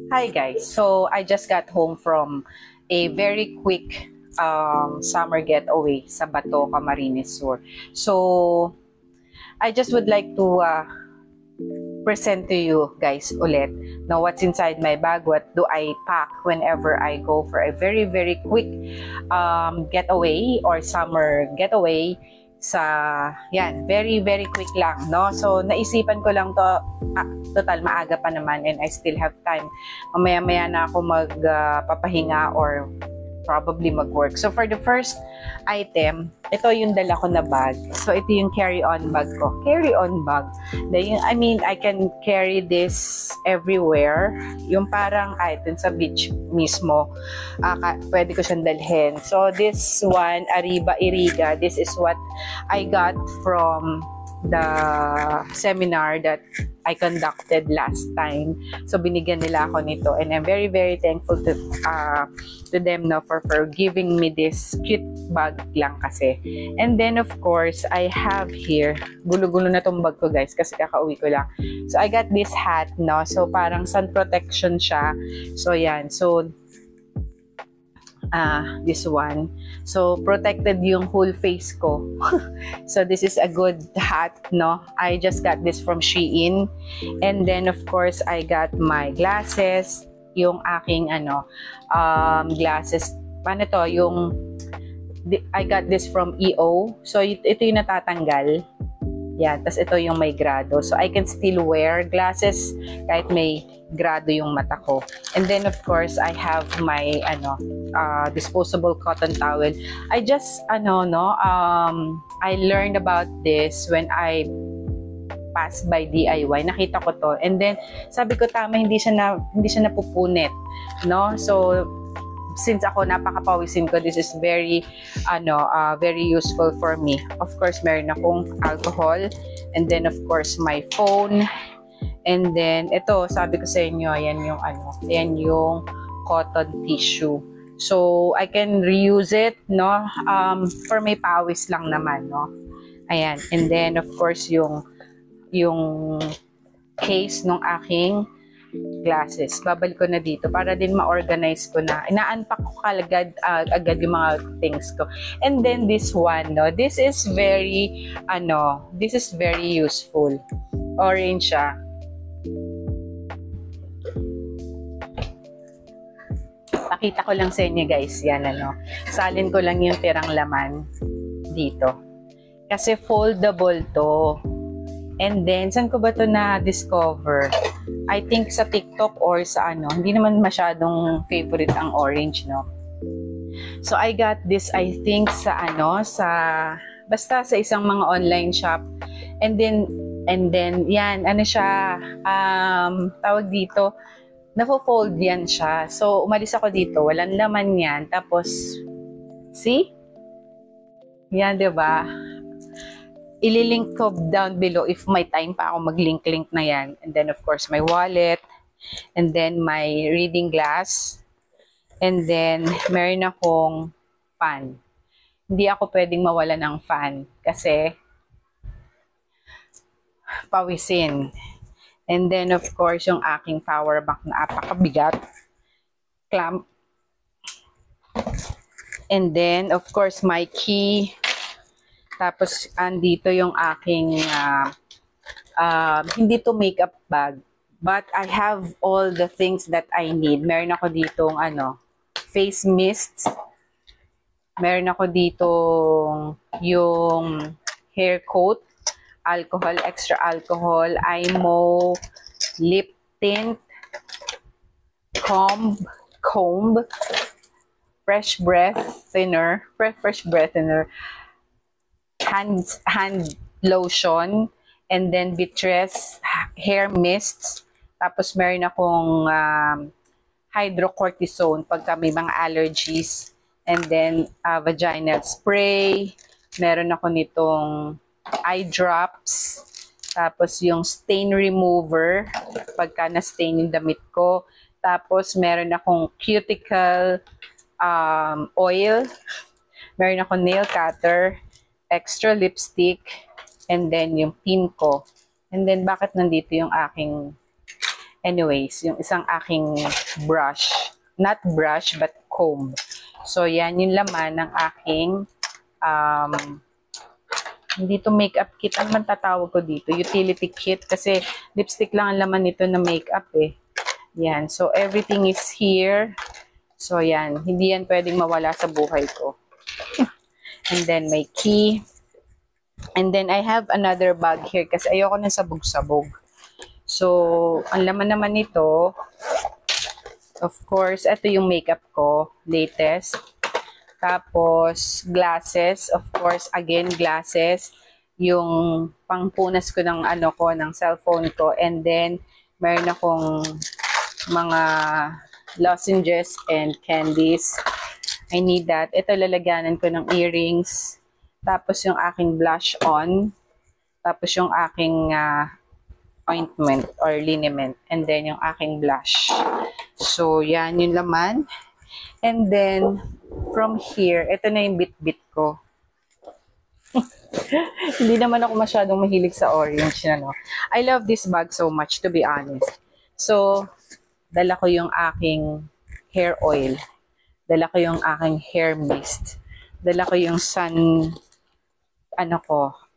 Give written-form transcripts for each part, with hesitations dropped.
Hi guys, so I just got home from a very quick summer getaway sa Bato, Camarines Sur. So I just would like to present to you guys ulit now what's inside my bag, what do I pack whenever I go for a very quick getaway or summer getaway sa yan, very quick lang, no? So naisipan ko lang to, total maaga pa naman and I still have time, mamaya-maya na ako magpapahinga or probably mag-work. So for the first item, ito yung dala ko na bag. So ito yung carry-on bag ko. Carry-on bag. I mean, I can carry this everywhere. Yung parang item sa beach mismo. Pwede ko siyang dalhin. So this one, Arriba Iriga, this is what I got from the seminar that I conducted last time. So binigyan nila ako nito and I'm very thankful to them, no, for giving me this cute bag lang kasi. And then of course, I have here, gulo-gulo na tong bag ko guys kasi kakauwi ko lang. So I got this hat, no, so parang sun protection siya. So yan, so this one, so protected yung whole face ko. So this is a good hat, no? I just got this from Shein. And then of course I got my glasses, yung aking glasses, paano to, yung I got this from EO. So ito yung natatanggal. Yan, tas ito yung may grado. So I can still wear glasses kahit may grado yung mata ko. And then of course I have my disposable cotton towel. I just I learned about this when I passed by DIY. Nakita ko to. And then sabi ko tama, hindi siya napupunit, no? So since ako napakapawisin ko, this is very useful for me. Of course, meron akong alcohol, and then of course my phone, and then ito, sabi ko sa inyo, yan yung cotton tissue. So I can reuse it, no? For may pawis lang naman, no? Ayan, and then of course yung case ng aking glasses. Babalik ko na dito para din ma-organize ko na. Ina-unpack ko agad yung mga things ko. And then this one, no, this is very useful. Orange siya. Pakita ko lang sa inyo guys, yan salin ko lang yung tirang laman dito. Kasi foldable to. And then, saan ko ba ito na-discover? I think sa TikTok or sa hindi naman masyadong favorite ang orange, no? So, I got this, I think, basta sa isang mga online shop. And then, yan, siya, tawag dito, nafo-fold yan siya. So, umalis ako dito, walang laman yan. Tapos, see? Yan, diba? Ililink ko down below if may time pa ako mag-link na yan. And then of course my wallet, and then my reading glass, and then meron akong fan. Hindi ako pwedeng mawala ng fan kasi pawisin. And then of course yung aking power bank na apakabigat, clamp. And then of course my key. Tapos, andito yung aking, hindi to makeup bag. But I have all the things that I need. Meron ako ditong, face mist. Meron ako ditong yung hair coat, alcohol, extra alcohol, Imo, lip tint, comb, fresh breath thinner, hand lotion, and then Beatrice hair mists. Tapos meron akong hydrocortisone pagka may mga allergies, and then vaginal spray. Meron ako nitong eye drops. Tapos yung stain remover pagka na-stain yung damit ko. Tapos meron akong cuticle oil. Meron akong nail cutter, extra lipstick, and then yung pin ko. And then bakit nandito yung aking Anyways, yung isang aking brush. Not brush, but comb. So, yan yung laman ng aking, hindi to makeup kit. Ano man tatawag ko dito? Utility kit. Kasi lipstick lang ang laman nito na makeup eh. Yan. So, everything is here. So, yan. Hindi yan pwedeng mawala sa buhay ko. And then, may key. And then, I have another bag here kasi ayoko na sabog-sabog. So, ang laman naman nito, of course, ito yung makeup ko. Latest. Tapos, glasses. Of course, again, glasses. Yung pangpunas ko ng ano ko, ng cellphone ko. And then, meron akong mga lozenges and candies. I need that. Ito, lalagyanan ko ng earrings. Tapos, yung aking blush on. Tapos, yung aking ointment or liniment. And then, yung aking blush. So, yan yung laman. And then, from here, ito na yung bit-bit ko. Hindi naman ako masyadong mahilig sa orange na, no? I love this bag so much, to be honest. So, dala ko yung aking hair oil. Dala ko yung aking hair mist. Dala ko yung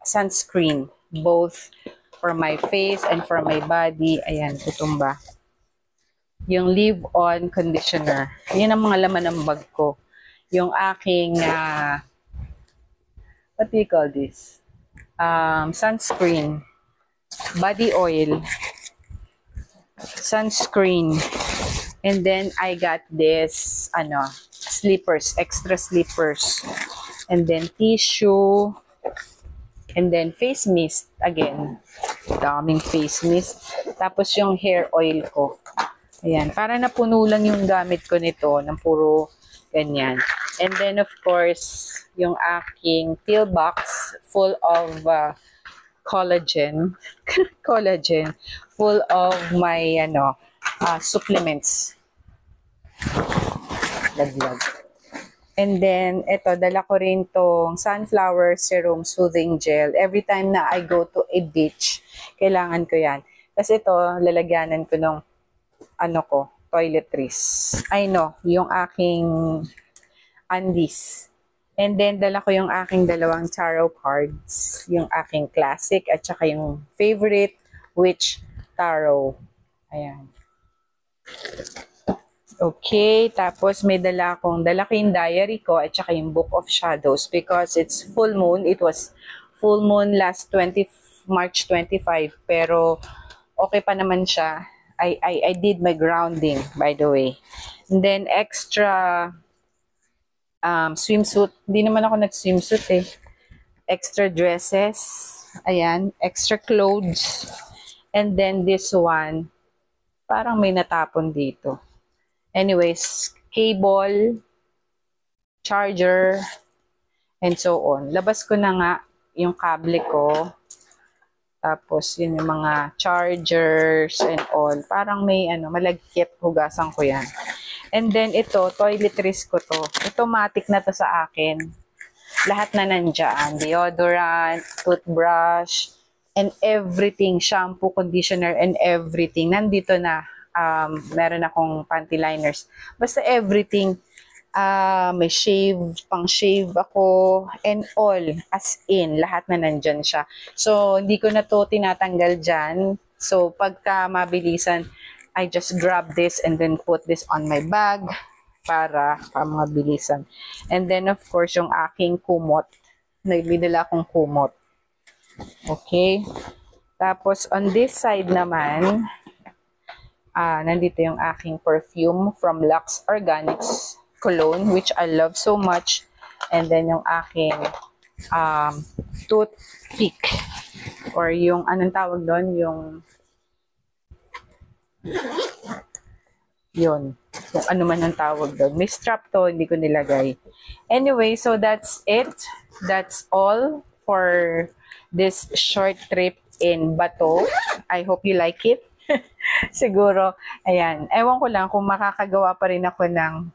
sunscreen. Both for my face and for my body. Ayan, tutumba. Yung leave-on conditioner. Yan ang mga laman ng bag ko. Yung aking, what do you call this? Sunscreen. Body oil. Sunscreen. And then, I got this, slippers. Extra slippers. And then, tissue. And then, face mist. Again. Daming face mist. Tapos, yung hair oil ko. Ayan, para napuno lang yung gamit ko nito ng puro ganyan. And then, of course, yung aking pill box full of collagen. Collagen. Full of my, supplements. Laglag. And then, ito, dala ko rin tong sunflower serum soothing gel. Every time na I go to a beach, kailangan ko yan. Kasi ito, lalagyanan ko nung toiletries. Yung aking undies. And then, dala ko yung aking dalawang tarot cards. Yung aking classic at saka yung favorite, which tarot. Ayan. Okay, tapos may dala ko yung diary ko at saka yung Book of Shadows because it's full moon. It was full moon last March 25, pero okay pa naman siya. I did my grounding, by the way. And then, extra swimsuit. Hindi naman ako nag-swimsuit eh. Extra dresses. Ayan. Extra clothes. And then, this one, parang may natapon dito. Anyways, cable, charger, and so on. Labas ko na nga yung kable ko. Tapos, yun yung mga chargers and all. Parang may, malagkit, hugasan ko yan. And then, ito, toiletries ko to. Automatic na to sa akin. Lahat na nandyan. Deodorant, toothbrush, and everything. Shampoo, conditioner, and everything. Nandito na. Meron akong panty liners. Basta everything. May pang shave ako, and all, as in, lahat na nandyan siya. So, hindi ko na to tinatanggal dyan. So, pagka mabilisan, I just grab this and then put this on my bag para mabilisan. And then, of course, yung aking kumot. Nagbidala akong kumot. Okay? Tapos, on this side naman, nandito yung aking perfume from Lux Organics cologne, which I love so much. And then yung aking toothpick, or yung anong tawag doon, yun, kung ano man ang tawag doon. May strap to, hindi ko nilagay. Anyway, so that's it. That's all for this short trip in Bato. I hope you like it. Siguro, ayan. Ewan ko lang kung makakagawa pa rin ako ng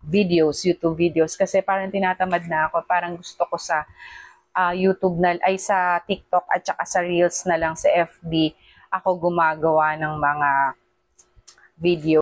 videos, YouTube videos, kasi parang tinatamad na ako. Parang gusto ko sa YouTube sa TikTok at saka sa Reels na lang sa FB. ako gumagawa ng mga video.